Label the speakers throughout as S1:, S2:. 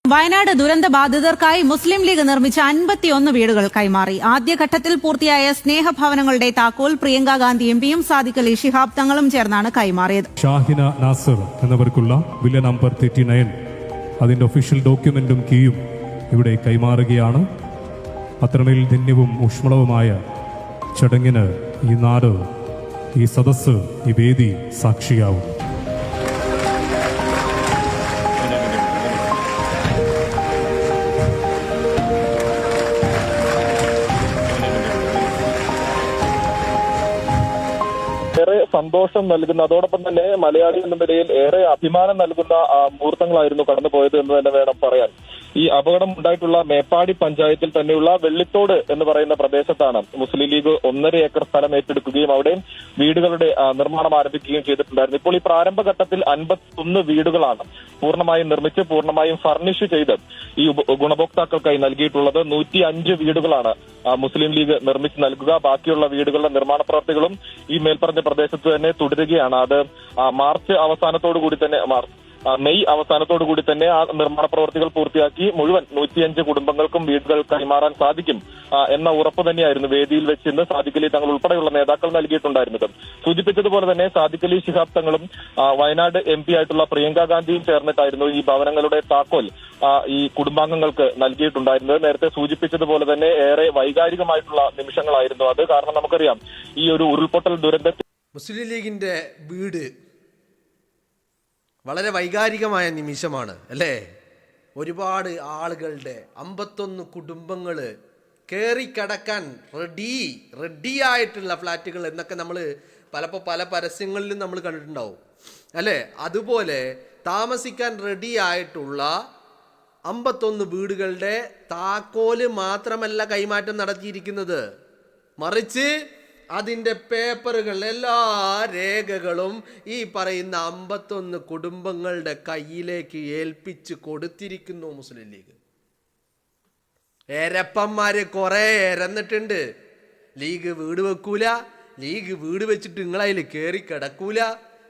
S1: വയനാട് ദുരന്ത ബാധിതർക്കായി മുസ്ലിം ലീഗ് നിർമ്മിച്ച 51 വീടുകൾ കൈമാറി. ആദ്യഘട്ടത്തിൽ പൂർത്തിയായ സ്നേഹഭവനങ്ങളുടെ താക്കോൽ പ്രിയങ്ക ഗാന്ധി എംപിയും സാദിഖ് അലി ശിഹാബ് തങ്ങളും ചേർന്നാണ് കൈമാറിയത്.
S2: ഷാഹിന നാസർ എന്നവർക്കുള്ള വില്ല നമ്പർ 39 അതിന്റെ ഒഫീഷ്യൽ ഡോക്യുമെന്റും കീയും ഇവിടെ കൈമാറുകയാണ്. അത്രമേൽ ധന്യവും ഊഷ്മളവുമായ ചടങ്ങിന് ഈ നാട്, ഈ സദസ്സ്, ഈ വേദി സാക്ഷിയാവും.
S3: ഏറെ സന്തോഷം നൽകുന്ന, അതോടൊപ്പം തന്നെ മലയാളി എന്ന നിലയിൽ ഏറെ അഭിമാനം നൽകുന്ന മുഹൂർത്തങ്ങളായിരുന്നു കടന്നുപോയത് എന്ന് തന്നെ വേണം പറയാൻ. ഈ അപകടം ഉണ്ടായിട്ടുള്ള മേപ്പാടി പഞ്ചായത്തിൽ തന്നെയുള്ള വെള്ളിത്തോട് എന്ന് പറയുന്ന പ്രദേശത്താണ് മുസ്ലിം ലീഗ് 1.5 ഏക്കർ സ്ഥലം ഏറ്റെടുക്കുകയും അവിടെ വീടുകളുടെ നിർമ്മാണം ആരംഭിക്കുകയും ചെയ്തിട്ടുണ്ടായിരുന്നു. ഇപ്പോൾ ഈ പ്രാരംഭഘട്ടത്തിൽ 51 വീടുകളാണ് പൂർണ്ണമായും നിർമ്മിച്ച് പൂർണ്ണമായും ഫർണിഷ് ചെയ്ത് ഈ ഗുണഭോക്താക്കൾക്കായി നൽകിയിട്ടുള്ളത്. 105 വീടുകളാണ് മുസ്ലിം ലീഗ് നിർമ്മിച്ച് നൽകുക. ബാക്കിയുള്ള വീടുകളുടെ നിർമ്മാണ പ്രവർത്തികളും ഈ മേൽപ്പറഞ്ഞ പ്രദേശത്ത് തന്നെ തുടരുകയാണ്. അത് മെയ് അവസാനത്തോടു കൂടി തന്നെ ആ നിർമ്മാണ പ്രവർത്തികൾ പൂർത്തിയാക്കി മുഴുവൻ 105 കുടുംബങ്ങൾക്കും വീടുകൾ കൈമാറാൻ സാധിക്കും എന്ന ഉറപ്പ് തന്നെയായിരുന്നു വേദിയിൽ വെച്ച് ഇന്ന് സാദിഖ് അലി തങ്ങൾ ഉൾപ്പെടെയുള്ള നേതാക്കൾ നൽകിയിട്ടുണ്ടായിരുന്നത്. സൂചിപ്പിച്ചതുപോലെ തന്നെ സാദിഖ് അലി ശിഹാബ് തങ്ങളും വയനാട് MP ആയിട്ടുള്ള പ്രിയങ്ക ഗാന്ധിയും ചേർന്നിട്ടായിരുന്നു ഈ ഭവനങ്ങളുടെ താക്കോൽ ഈ കുടുംബാംഗങ്ങൾക്ക് നൽകിയിട്ടുണ്ടായിരുന്നത്. നേരത്തെ സൂചിപ്പിച്ചതുപോലെ തന്നെ ഏറെ വൈകാരികമായിട്ടുള്ള നിമിഷങ്ങളായിരുന്നു അത്. കാരണം നമുക്കറിയാം, ഈ ഒരു ഉരുൾപൊട്ടൽ ദുരന്തത്തിൽ
S4: മുസ്ലിം ലീഗിന്റെ വീട് വളരെ വൈകാരികമായ നിമിഷമാണ് അല്ലേ? ഒരുപാട് ആളുകളുടെ 51 കുടുംബങ്ങൾ കയറിക്കടക്കാൻ റെഡിയായിട്ടുള്ള ഫ്ലാറ്റുകൾ എന്നൊക്കെ നമ്മൾ പല പരസ്യങ്ങളിലും നമ്മൾ കണ്ടിട്ടുണ്ടാവും അല്ലേ? അതുപോലെ താമസിക്കാൻ റെഡിയായിട്ടുള്ള 51 വീടുകളുടെ താക്കോല് മാത്രമല്ല കൈമാറ്റം നടത്തിയിരിക്കുന്നത്, മറിച്ച് അതിൻ്റെ പേപ്പറുകൾ, എല്ലാ രേഖകളും ഈ പറയുന്ന 51 കുടുംബങ്ങളുടെ കയ്യിലേക്ക് ഏൽപ്പിച്ച് കൊടുത്തിരിക്കുന്നു മുസ്ലിം ലീഗ്. എരപ്പന്മാര് കുറെ എരന്നിട്ടുണ്ട്. ലീഗ് വീട് വെക്കൂല, ലീഗ് വീട് വെച്ചിട്ട് നിങ്ങളതിൽ കയറി കിടക്കൂല.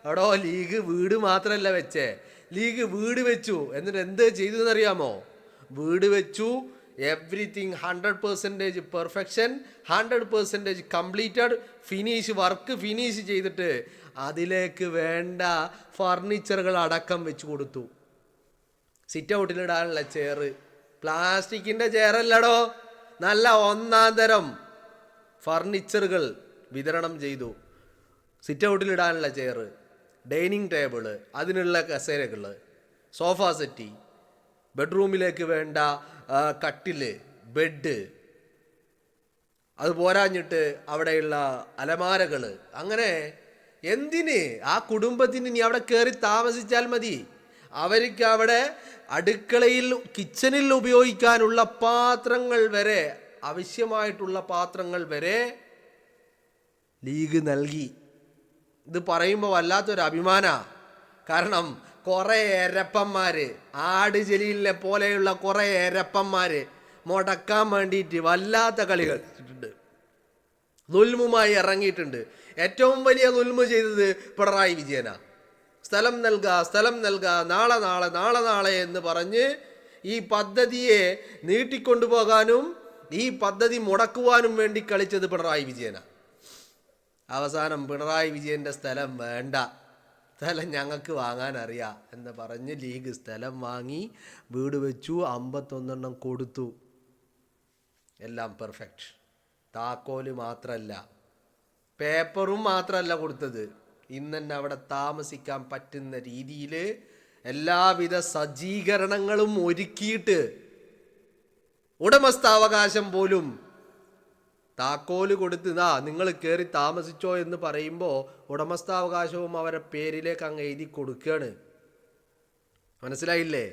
S4: എടോ, ലീഗ് വീട് മാത്രമല്ല വെച്ചേ, ലീഗ് വീട് വെച്ചു. എന്നിട്ട് എന്ത് ചെയ്തു എന്നറിയാമോ? വീട് വെച്ചു, everything 100% perfection, 100% completed, work finish ചെയ്തിട്ട് അതിലേക്ക് വേണ്ട ഫർണിച്ചറുകൾ അടക്കം വെച്ച് കൊടുത്തു. സിറ്റ് ഔട്ടിലിടാനുള്ള ചെയർ, പ്ലാസ്റ്റിക്കിൻ്റെ ചെയറല്ലടോ, നല്ല 1-ാം തരം ഫർണിച്ചറുകൾ വിതരണം ചെയ്തു. സിറ്റ് ഔട്ടിലിടാനുള്ള ചെയർ, ഡൈനിങ് ടേബിള്, അതിനുള്ള കസേരകൾ, സോഫ സെറ്റി, ബെഡ്റൂമിലേക്ക് വേണ്ട കട്ടില്, ബെഡ്, അത് പോരാഞ്ഞിട്ട് അവിടെയുള്ള അലമാരകൾ. അങ്ങനെ എന്തിന്? ആ കുടുംബത്തിന് ഇനി അവിടെ കയറി താമസിച്ചാൽ മതി. അവർക്ക് അവിടെ അടുക്കളയിൽ, കിച്ചണിൽ ഉപയോഗിക്കാനുള്ള പാത്രങ്ങൾ വരെ, ആവശ്യമായിട്ടുള്ള പാത്രങ്ങൾ വരെ ലീഗ് നൽകി. ഇത് പറയുമ്പോൾ വല്ലാത്തൊരു അഭിമാനമാണ്. കാരണം കുറേ എരപ്പന്മാര്, ആട് ജലീലിനെ പോലെയുള്ള കുറേ എരപ്പന്മാര് മുടക്കാൻ വേണ്ടിയിട്ട് വല്ലാത്ത കളികൾ കളിച്ചിട്ടുണ്ട്, ദുൽമുമായി ഇറങ്ങിയിട്ടുണ്ട്. ഏറ്റവും വലിയ ദുൽമു ചെയ്തത് പിണറായി വിജയനാ. സ്ഥലം നൽകുക, നാളെ എന്ന് പറഞ്ഞ് ഈ പദ്ധതിയെ നീട്ടിക്കൊണ്ടുപോകാനും ഈ പദ്ധതി മുടക്കുവാനും വേണ്ടി കളിച്ചത് പിണറായി വിജയനാ. അവസാനം പിണറായി വിജയൻ്റെ സ്ഥലം വേണ്ട, സ്ഥലം ഞങ്ങൾക്ക് വാങ്ങാൻ അറിയാം എന്ന് പറഞ്ഞ് ലീഗ് സ്ഥലം വാങ്ങി വീട് വെച്ചു, 51 കൊടുത്തു. എല്ലാം പെർഫെക്റ്റ്. താക്കോല് മാത്രമല്ല, പേപ്പറും മാത്രമല്ല കൊടുത്തത്, ഇന്ന് തന്നെ അവിടെ താമസിക്കാൻ പറ്റുന്ന രീതിയിൽ എല്ലാവിധ സജ്ജീകരണങ്ങളും ഒരുക്കിയിട്ട് ഉടമസ്ഥാവകാശം പോലും താക്കോല് കൊടുത്ത് നിങ്ങൾ കയറി താമസിച്ചോ എന്ന് പറയുമ്പോൾ ഉടമസ്ഥാവകാശവും അവരുടെ പേരിലേക്ക് അങ്ങ് എഴുതി കൊടുക്കുകയാണ്. മനസ്സിലായില്ലേ?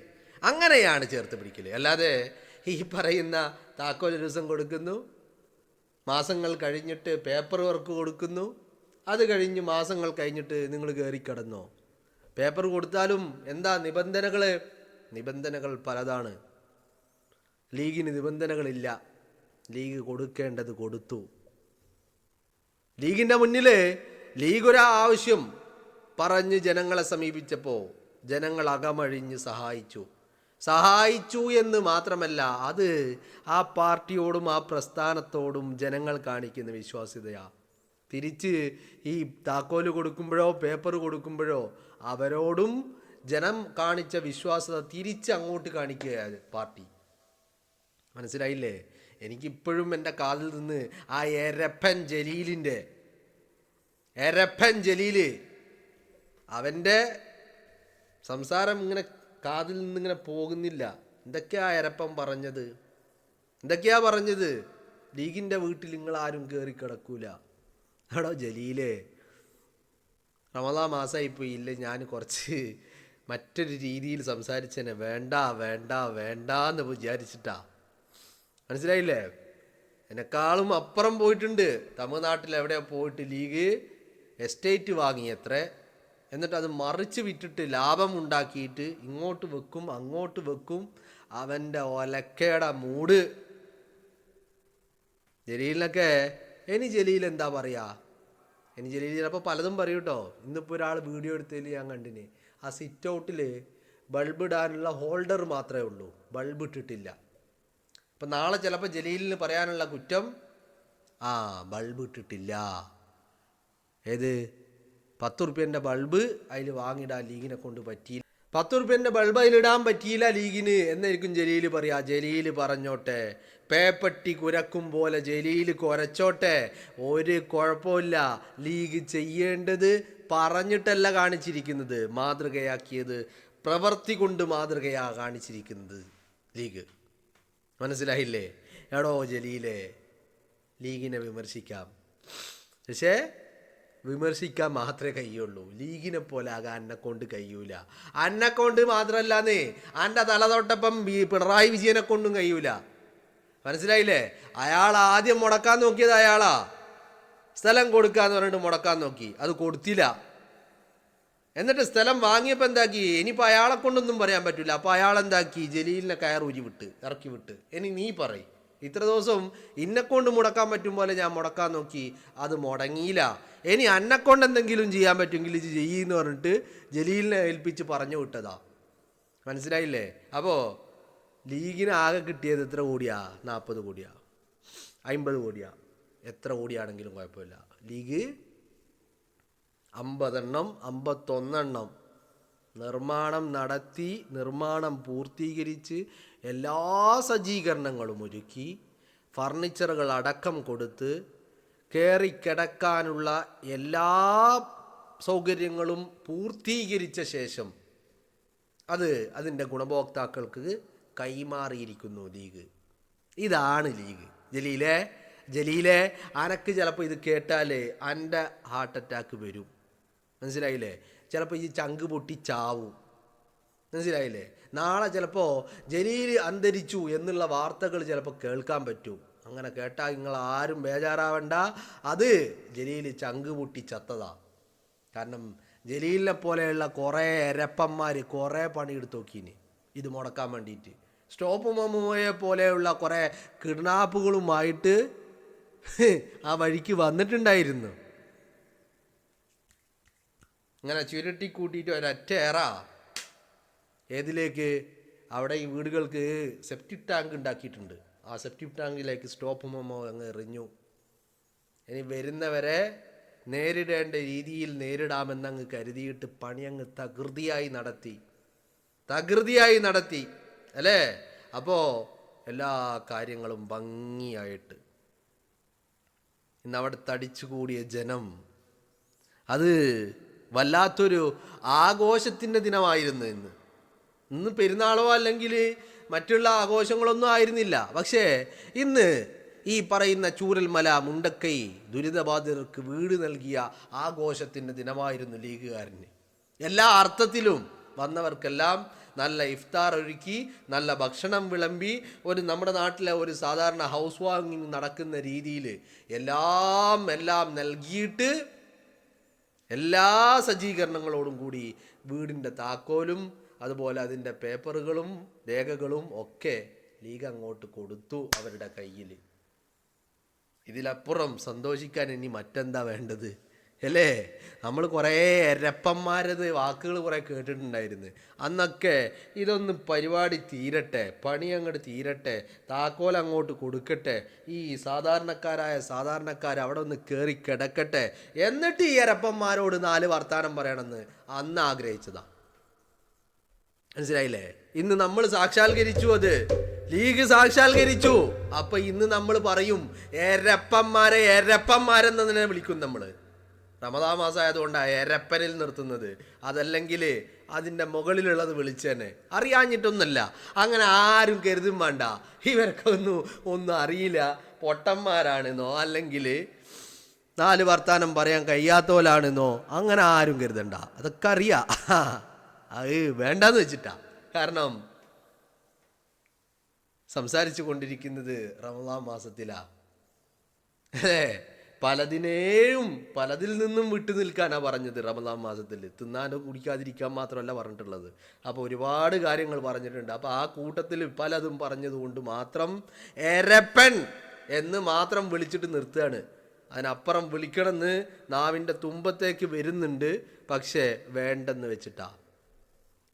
S4: അങ്ങനെയാണ് ചേർത്ത് പിടിക്കല്. അല്ലാതെ ഈ പറയുന്ന താക്കോൽ ഒരു ദിവസം കൊടുക്കുന്നു, മാസങ്ങൾ കഴിഞ്ഞിട്ട് പേപ്പർ വർക്ക് കൊടുക്കുന്നു, അത് കഴിഞ്ഞ് മാസങ്ങൾ കഴിഞ്ഞിട്ട് നിങ്ങൾ കയറി കിടന്നോ? പേപ്പർ കൊടുത്താലും എന്താ നിബന്ധനകൾ പലതാണ്. ലീഗിന് നിബന്ധനകളില്ല. ലീഗ് കൊടുക്കേണ്ടത് കൊടുത്തു. ലീഗിൻ്റെ മുന്നിൽ ലീഗ് ഒരു ആവശ്യം പറഞ്ഞ് ജനങ്ങളെ സമീപിച്ചപ്പോൾ ജനങ്ങൾ അകമഴിഞ്ഞ് സഹായിച്ചു. സഹായിച്ചു എന്ന് മാത്രമല്ല, അത് ആ പാർട്ടിയോടും ആ പ്രസ്ഥാനത്തോടും ജനങ്ങൾ കാണിക്കുന്ന വിശ്വാസ്യതയാണ്. തിരിച്ച് ഈ താക്കോല് കൊടുക്കുമ്പോഴോ പേപ്പർ കൊടുക്കുമ്പോഴോ അവരോടും ജനം കാണിച്ച വിശ്വാസ്യത തിരിച്ച് അങ്ങോട്ട് കാണിക്കുകയാണ് പാർട്ടി. മനസ്സിലായില്ലേ? എനിക്കിപ്പോഴും എൻ്റെ കാതിൽ നിന്ന് ആ എരപ്പൻ ജലീല് അവൻ്റെ സംസാരം ഇങ്ങനെ കാതിൽ നിന്നിങ്ങനെ പോകുന്നില്ല. എന്തൊക്കെയാ എരപ്പൻ പറഞ്ഞത്? ലീഗിൻ്റെ വീട്ടിൽ നിങ്ങളാരും കയറി കിടക്കൂല. എടോ ജലീലേ, റമദാൻ മാസമായിപ്പോയി ഇല്ല, ഞാൻ കുറച്ച് മറ്റൊരു രീതിയിൽ സംസാരിച്ചേനെ. വേണ്ടാന്ന് വിചാരിച്ചിട്ടാ. മനസ്സിലായില്ലേ? എന്നെക്കാളും അപ്പുറം പോയിട്ടുണ്ട്. തമിഴ്നാട്ടിൽ എവിടെയാ പോയിട്ട് ലീഗ് എസ്റ്റേറ്റ് വാങ്ങിയത്രേ. എന്നിട്ട് അത് മറിച്ച് വിറ്റിട്ട് ലാഭം ഉണ്ടാക്കിയിട്ട് ഇങ്ങോട്ട് വെക്കും അങ്ങോട്ട് വെക്കും. അവൻ്റെ ഒലക്കയുടെ മൂട് ജലീലിനൊക്കെ. ജലീൽ എന്താ പറയുക? ജലീൽ ചിലപ്പോൾ പലതും പറയും കേട്ടോ. ഇന്നിപ്പോൾ ഒരാൾ വീഡിയോ എടുത്തതിൽ ഞാൻ കണ്ടിന്, ആ സിറ്റ് ഔട്ടിൽ ബൾബ് ഇടാനുള്ള ഹോൾഡർ മാത്രമേ ഉള്ളൂ, ബൾബ് ഇട്ടിട്ടില്ല. അപ്പം നാളെ ചിലപ്പോൾ ജലീലിന് പറയാനുള്ള കുറ്റം, ബൾബ് ഇട്ടിട്ടില്ല. ഏത് 10 ഉറുപ്പ്യൻ്റെ ബൾബ് അതിൽ വാങ്ങിടാൻ ലീഗിനെ കൊണ്ട് പറ്റിയില്ല. 10 ഉറുപ്പ്യൻ്റെ ബൾബ് അതിലിടാൻ പറ്റിയില്ല ലീഗിന് എന്നായിരിക്കും ജലീൽ പറയാ. ജലീൽ പറഞ്ഞോട്ടെ, പേപ്പട്ടി കുരക്കും പോലെ ജലീൽ കുരച്ചോട്ടെ, ഒരു കുഴപ്പമില്ല. ലീഗ് ചെയ്യേണ്ടത് പറഞ്ഞിട്ടല്ല കാണിച്ചിരിക്കുന്നത്, മാതൃകയാക്കിയത് പ്രവൃത്തി കൊണ്ട് മാതൃകയാ കാണിച്ചിരിക്കുന്നത് ലീഗ്. മനസ്സിലായില്ലേ? എടോ ജലീലേ, ലീഗിനെ വിമർശിക്കാം, പക്ഷേ വിമർശിക്കാൻ മാത്രമേ കഴിയുള്ളൂ. ലീഗിനെ പോലെ ആകാൻ എന്നെക്കൊണ്ട് കഴിയൂല. എന്നെക്കൊണ്ട് മാത്രമല്ലാന്നേ, എൻ്റെ തലതൊട്ടപ്പം പിണറായി വിജയനെ കൊണ്ടും കഴിയൂല. മനസ്സിലായില്ലേ? അയാൾ ആദ്യം മുടക്കാൻ നോക്കിയത് അയാളാ. സ്ഥലം കൊടുക്കാന്ന് പറഞ്ഞിട്ട് മുടക്കാൻ നോക്കി, അത് കൊടുത്തില്ല. എന്നിട്ട് സ്ഥലം വാങ്ങിയപ്പോൾ എന്താക്കി? ഇനിയിപ്പോൾ അയാളെ കൊണ്ടൊന്നും പറയാൻ പറ്റില്ല. അപ്പോൾ അയാൾ എന്താക്കി? ജലീലിനെ ഇറക്കി വിട്ട്. ഇനി നീ പറയും, ഇത്ര ദിവസം ഇന്നെക്കൊണ്ട് മുടക്കാൻ പറ്റും പോലെ ഞാൻ മുടക്കാൻ നോക്കി, അത് മുടങ്ങിയില്ല. ഇനി അന്നെക്കൊണ്ട് എന്തെങ്കിലും ചെയ്യാൻ പറ്റുമെങ്കിൽ ഇത് ചെയ്യുമെന്ന് പറഞ്ഞിട്ട് ജലീലിനെ ഏൽപ്പിച്ച് പറഞ്ഞു വിട്ടതാ. മനസ്സിലായില്ലേ? അപ്പോൾ ലീഗിന് ആകെ കിട്ടിയത് എത്ര കോടിയാ? 40 കോടിയാ, 50 കോടിയാ, എത്ര കോടിയാണെങ്കിലും കുഴപ്പമില്ല. ലീഗ് 50 എണ്ണം 51 എണ്ണം നിർമ്മാണം നടത്തി, നിർമ്മാണം പൂർത്തീകരിച്ച്, എല്ലാ സജ്ജീകരണങ്ങളും ഒരുക്കി, ഫർണിച്ചറുകൾ അടക്കം കൊടുത്ത്, കയറിക്കിടക്കാനുള്ള എല്ലാ സൗകര്യങ്ങളും പൂർത്തീകരിച്ച ശേഷം അതിൻ്റെ ഗുണഭോക്താക്കൾക്ക് കൈമാറിയിരിക്കുന്നു ലീഗ്. ഇതാണ് ലീഗ്. ജലീലെ അനക്ക് ചിലപ്പോൾ ഇത് കേട്ടാൽ എൻ്റെ ഹാർട്ട് അറ്റാക്ക് വരും. മനസ്സിലായില്ലേ? ചിലപ്പോൾ ഈ ചങ്ക് പൊട്ടി ചാവും. മനസ്സിലായില്ലേ? നാളെ ചിലപ്പോൾ ജലീൽ അന്തരിച്ചു എന്നുള്ള വാർത്തകൾ ചിലപ്പോൾ കേൾക്കാൻ പറ്റും. അങ്ങനെ കേട്ടാൽ നിങ്ങൾ ആരും ബേജാറാവണ്ട, അത് ജലീൽ ചങ്ക് പൊട്ടി ചത്തതാ. കാരണം ജലീലിനെ പോലെയുള്ള കുറേ എരപ്പന്മാർ കുറേ പണിയെടുത്ത് നോക്കീന് ഇത് മുടക്കാൻ വേണ്ടിയിട്ട്. സ്റ്റോപ്പ് മമ്മൂയെ പോലെയുള്ള കുറേ കിഡ്നാപ്പുകളുമായിട്ട് ആ വഴിക്ക് വന്നിട്ടുണ്ടായിരുന്നു. ഇങ്ങനെ ചുരുട്ടി കൂട്ടിയിട്ട് ഒരൊറ്റ ഏതിലേക്ക്? അവിടെ ഈ വീടുകൾക്ക് സെപ്റ്റിക് ടാങ്ക് ഉണ്ടാക്കിയിട്ടുണ്ട്. ആ സെപ്റ്റിക് ടാങ്കിലേക്ക് സ്റ്റോപ്പ് മമ്മോ അങ്ങ് എറിഞ്ഞു. ഇനി വരുന്നവരെ നേരിടേണ്ട രീതിയിൽ നേരിടാമെന്നങ്ങ് കരുതിയിട്ട് പണി അങ്ങ് തകൃതിയായി നടത്തി അല്ലേ? അപ്പോൾ എല്ലാ കാര്യങ്ങളും ഭംഗിയായിട്ട് ഇന്ന് അവിടെ തടിച്ചുകൂടിയ ജനം, അത് വല്ലാത്തൊരു ആഘോഷത്തിൻ്റെ ദിനമായിരുന്നു. ഇന്ന് പെരുന്നാളോ അല്ലെങ്കിൽ മറ്റുള്ള ആഘോഷങ്ങളൊന്നും ആയിരുന്നില്ല. പക്ഷേ ഇന്ന് ഈ പറയുന്ന ചൂരൽമല മുണ്ടക്കൈ ദുരിതബാധിതർക്ക് വീട് നൽകിയ ആഘോഷത്തിൻ്റെ ദിനമായിരുന്നു ലീഗുകാരന്. എല്ലാ അർത്ഥത്തിലും വന്നവർക്കെല്ലാം നല്ല ഇഫ്താർ ഒരുക്കി, നല്ല ഭക്ഷണം വിളമ്പി, നമ്മുടെ നാട്ടിലെ ഒരു സാധാരണ ഹൗസ് വാമിങ് നടക്കുന്ന രീതിയിൽ എല്ലാം നൽകിയിട്ട് എല്ലാ സജ്ജീകരണങ്ങളോടും കൂടി വീടിൻ്റെ താക്കോലും അതുപോലെ അതിൻ്റെ പേപ്പറുകളും രേഖകളും ഒക്കെ ലീഗ് അങ്ങോട്ട് കൊടുത്തു അവരുടെ കയ്യിൽ. ഇതിലപ്പുറം സന്തോഷിക്കാൻ ഇനി മറ്റെന്താ വേണ്ടത്? അല്ലേ? നമ്മൾ കുറേ എരപ്പന്മാരത് വാക്കുകൾ കുറേ കേട്ടിട്ടുണ്ടായിരുന്നു. അന്നൊക്കെ ഇതൊന്ന് പരിപാടി തീരട്ടെ, പണി അങ്ങോട്ട് തീരട്ടെ, താക്കോൽ അങ്ങോട്ട് കൊടുക്കട്ടെ, ഈ സാധാരണക്കാർ അവിടെ ഒന്ന് കയറി കിടക്കട്ടെ, എന്നിട്ട് ഈ എരപ്പന്മാരോട് 4 വർത്താനം പറയണമെന്ന് അന്ന് ആഗ്രഹിച്ചതാ. മനസ്സിലായില്ലേ? ഇന്ന് നമ്മൾ സാക്ഷാത്കരിച്ചു, അത് ലീഗ് സാക്ഷാത്കരിച്ചു. അപ്പൊ ഇന്ന് നമ്മൾ പറയും എരപ്പന്മാരെന്ന് തന്നെ വിളിക്കും നമ്മൾ. റമദാൻ മാസം ആയതുകൊണ്ടാണ് എരപ്പനിൽ നിർത്തുന്നത്. അതല്ലെങ്കിൽ അതിൻ്റെ മുകളിലുള്ളത് വിളിച്ചേനെ. അറിയാഞ്ഞിട്ടൊന്നുമല്ല, അങ്ങനെ ആരും കരുതും വേണ്ട ഇവരൊക്കെ ഒന്നും അറിയില്ല, പൊട്ടന്മാരാണെന്നോ അല്ലെങ്കിൽ 4 വർത്താനം പറയാൻ കഴിയാത്തോലാണെന്നോ അങ്ങനെ ആരും കരുതണ്ട. അതൊക്കെ അറിയാം. അത് വേണ്ടെന്ന് വെച്ചിട്ടാ. കാരണം സംസാരിച്ചു കൊണ്ടിരിക്കുന്നത് റമദാൻ മാസത്തിലാ, അല്ലേ? പലതിൽ നിന്നും വിട്ടു നിൽക്കാനാണ് പറഞ്ഞത്. റമദാൻ മാസത്തിൽ തിന്നാനോ കുടിക്കാതിരിക്കാൻ മാത്രമല്ല പറഞ്ഞിട്ടുള്ളത്. അപ്പോൾ ഒരുപാട് കാര്യങ്ങൾ പറഞ്ഞിട്ടുണ്ട്. അപ്പോൾ ആ കൂട്ടത്തിൽ പലതും പറഞ്ഞതുകൊണ്ട് മാത്രം എരപ്പൻ എന്ന് മാത്രം വിളിച്ചിട്ട് നിർത്തുകയാണ്. അതിനപ്പുറം വിളിക്കണമെന്ന് നാവിൻ്റെ തുമ്പത്തേക്ക് വരുന്നുണ്ട്, പക്ഷേ വേണ്ടെന്ന് വെച്ചിട്ടാ.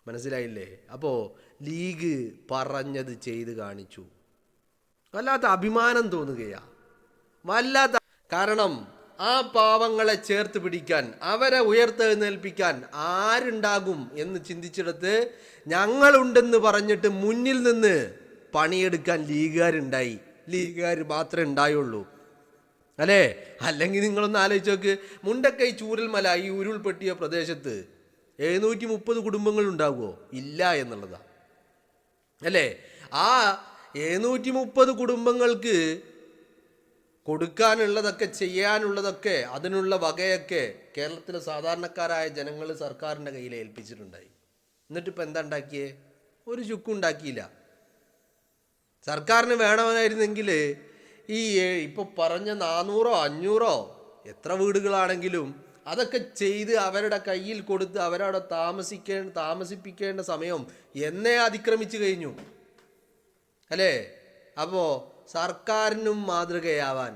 S4: മനസ്സിലായില്ലേ? അപ്പോൾ ലീഗ് പറഞ്ഞത് ചെയ്ത് കാണിച്ചു. വല്ലാത്ത അഭിമാനം തോന്നുകയാ, വല്ലാത്ത. കാരണം ആ പാവങ്ങളെ ചേർത്ത് പിടിക്കാൻ, അവരെ ഉയർത്തെഴുന്നേൽപ്പിക്കാൻ ആരുണ്ടാകും എന്ന് ചിന്തിച്ചിടത്ത് ഞങ്ങളുണ്ടെന്ന് പറഞ്ഞിട്ട് മുന്നിൽ നിന്ന് പണിയെടുക്കാൻ ലീഗുകാരുണ്ടായി. ലീഗുകാർ മാത്രമേ ഉണ്ടായുള്ളൂ, അല്ലേ? അല്ലെങ്കിൽ നിങ്ങളൊന്ന് ആലോചിച്ച് നോക്ക്, മുണ്ടക്കൈ ചൂരൽമല ഈ ഉരുൾപൊട്ടിയ പ്രദേശത്ത് 730 കുടുംബങ്ങൾ ഉണ്ടാകുമോ? ഇല്ല എന്നുള്ളതാ, അല്ലേ? ആ 730 കുടുംബങ്ങൾക്ക് കൊടുക്കാനുള്ളതൊക്കെ, ചെയ്യാനുള്ളതൊക്കെ, അതിനുള്ള വകയൊക്കെ കേരളത്തിലെ സാധാരണക്കാരായ ജനങ്ങൾ സർക്കാരിൻ്റെ കയ്യിൽ ഏൽപ്പിച്ചിട്ടുണ്ടായി. എന്നിട്ടിപ്പോൾ എന്താ ഉണ്ടാക്കിയേ? ഒരു ചുക്കും ഉണ്ടാക്കിയില്ല. സർക്കാരിന് വേണമെന്നായിരുന്നെങ്കിൽ ഈ ഇപ്പോൾ പറഞ്ഞ 400 500 എത്ര വീടുകളാണെങ്കിലും അതൊക്കെ ചെയ്ത് അവരുടെ കയ്യിൽ കൊടുത്ത് അവരവിടെ താമസിപ്പിക്കേണ്ട സമയം എന്നേ അതിക്രമിച്ചു കഴിഞ്ഞു, അല്ലേ? അപ്പോൾ സർക്കാരിനും മാതൃകയാവാൻ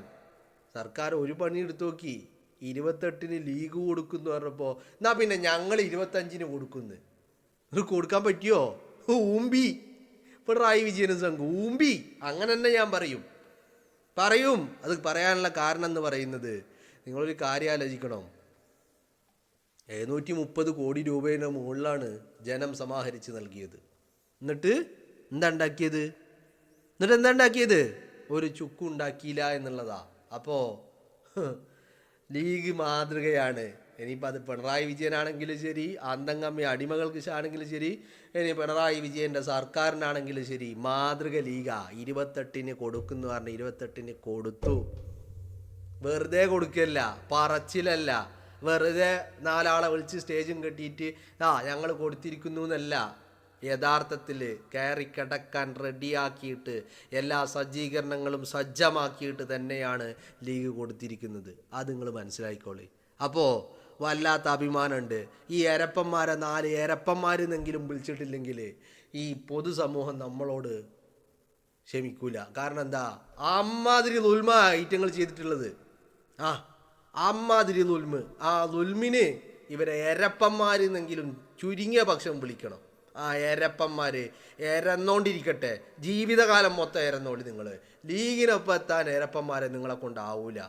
S4: സർക്കാർ ഒരു പണി എടുത്തു നോക്കി. 28-ന് ലീഗ് കൊടുക്കുന്നു പറഞ്ഞപ്പോൾ എന്നാ പിന്നെ ഞങ്ങൾ 25-ന് കൊടുക്കുന്നു. ഇത് കൊടുക്കാൻ പറ്റിയോ? ഊമ്പി പിണറായി വിജയനും സംഘം ഊമ്പി. അങ്ങനെ തന്നെ ഞാൻ പറയും. അത് പറയാനുള്ള കാരണം എന്ന് പറയുന്നത്, നിങ്ങളൊരു കാര്യം ആലോചിക്കണം. 730 കോടി രൂപയുടെ മുകളിലാണ് ജനം സമാഹരിച്ച് നൽകിയത്. എന്നിട്ട് എന്താ ഉണ്ടാക്കിയത്? ഒരു ചുക്കും ഉണ്ടാക്കിയില്ല എന്നുള്ളതാ. അപ്പോൾ ലീഗ് മാതൃകയാണ്. ഇനിയിപ്പോൾ അത് പിണറായി വിജയനാണെങ്കിലും ശരി, അന്തംഗമ്മി അടിമകൾക്ക് ആണെങ്കിലും ശരി, ഇനി പിണറായി വിജയൻ്റെ സർക്കാരിനാണെങ്കിലും ശരി, മാതൃക ലീഗാ. 28-ന് കൊടുക്കുന്നു പറഞ്ഞ് 28-ന് കൊടുത്തു. വെറുതെ കൊടുക്കല്ല, പറച്ചിലല്ല, വെറുതെ 4 ആളെ വിളിച്ച് സ്റ്റേജും കെട്ടിയിട്ട് ഞങ്ങൾ കൊടുത്തിരിക്കുന്നു എന്നല്ല. യഥാർത്ഥത്തിൽ കയറി കിടക്കാൻ റെഡിയാക്കിയിട്ട് എല്ലാ സജ്ജീകരണങ്ങളും സജ്ജമാക്കിയിട്ട് തന്നെയാണ് ലീഗ് കൊടുത്തിരിക്കുന്നത്. അത് നിങ്ങൾ മനസ്സിലാക്കിക്കോളി. അപ്പോൾ വല്ലാത്ത അഭിമാനമുണ്ട്. ഈ എരപ്പന്മാരെ 4 എരപ്പന്മാരെന്നെങ്കിലും വിളിച്ചിട്ടില്ലെങ്കിൽ ഈ പൊതുസമൂഹം നമ്മളോട് ക്ഷമിക്കൂല. കാരണം എന്താ? അമ്മാതിരി ലുൽമ ഐറ്റങ്ങൾ ചെയ്തിട്ടുള്ളത്. അമ്മാതിരി ലുൽമ്. ആ ലുൽമിന് ഇവരെ എരപ്പന്മാരെന്നെങ്കിലും ചുരുങ്ങിയ പക്ഷം വിളിക്കണം. എരപ്പന്മാർ എരന്നോണ്ടിരിക്കട്ടെ, ജീവിതകാലം മൊത്തം എരന്നോണ്ടി. നിങ്ങൾ ലീഗിനൊപ്പം എത്താൻ എരപ്പന്മാരെ നിങ്ങളെ കൊണ്ടാവൂല.